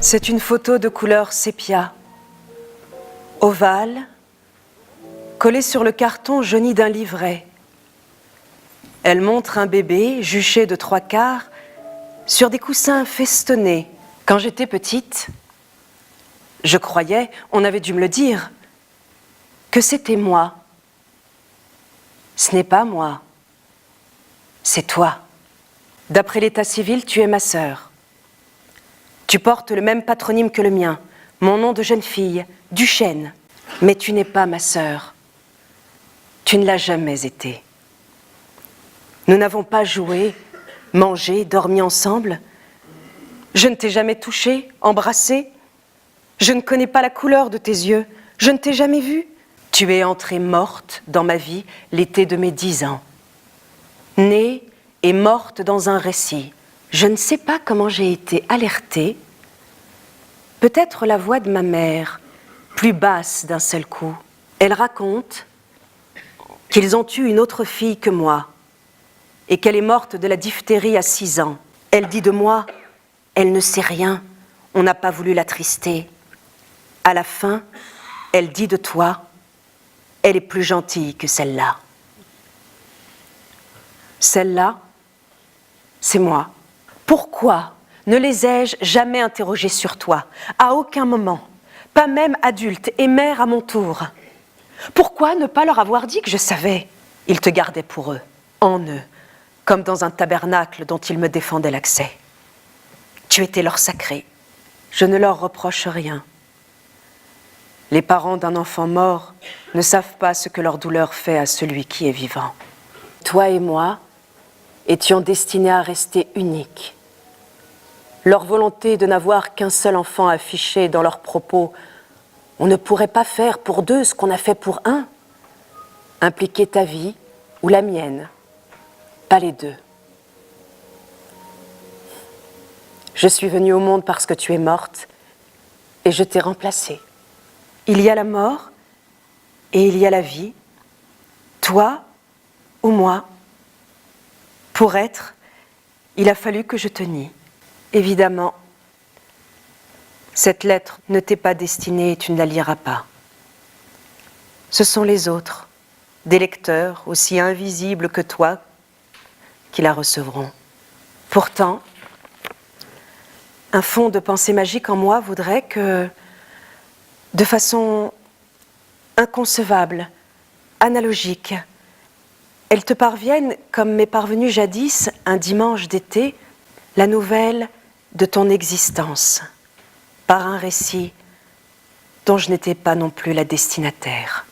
C'est une photo de couleur sépia, ovale, collée sur le carton jauni d'un livret. Elle montre un bébé juché de 3/4 sur des coussins festonnés. Quand j'étais petite, je croyais, on avait dû me le dire, que c'était moi. Ce n'est pas moi, c'est toi. D'après l'état civil, tu es ma sœur. Tu portes le même patronyme que le mien, mon nom de jeune fille, Duchesne. Mais tu n'es pas ma sœur. Tu ne l'as jamais été. Nous n'avons pas joué, mangé, dormi ensemble. Je ne t'ai jamais touché, embrassé. Je ne connais pas la couleur de tes yeux. Je ne t'ai jamais vue. Tu es entrée morte dans ma vie l'été de mes 10 ans. Née et morte dans un récit. Je ne sais pas comment j'ai été alertée. Peut-être la voix de ma mère, plus basse d'un seul coup. Elle raconte qu'ils ont eu une autre fille que moi et qu'elle est morte de la diphtérie à 6 ans. Elle dit de moi, elle ne sait rien, on n'a pas voulu l'attrister. À la fin, elle dit de toi, elle est plus gentille que celle-là. Celle-là, c'est moi. Pourquoi ne les ai-je jamais interrogés sur toi, à aucun moment, pas même adulte et mère à mon tour? Pourquoi ne pas leur avoir dit que je savais? Ils te gardaient pour eux, en eux, comme dans un tabernacle dont ils me défendaient l'accès. Tu étais leur sacré. Je ne leur reproche rien. Les parents d'un enfant mort ne savent pas ce que leur douleur fait à celui qui est vivant. Toi et moi étions destinés à rester uniques. Leur volonté de n'avoir qu'un seul enfant affichée dans leurs propos, on ne pourrait pas faire pour deux ce qu'on a fait pour un. Impliquer ta vie ou la mienne, pas les deux. Je suis venue au monde parce que tu es morte et je t'ai remplacée. Il y a la mort et il y a la vie, toi ou moi. Pour être, il a fallu que je te nie. Évidemment, cette lettre ne t'est pas destinée et tu ne la liras pas. Ce sont les autres, des lecteurs aussi invisibles que toi, qui la recevront. Pourtant, un fond de pensée magique en moi voudrait que, de façon inconcevable, analogique, elle te parvienne, comme m'est parvenue jadis, un dimanche d'été, la nouvelle de ton existence, par un récit dont je n'étais pas non plus la destinataire.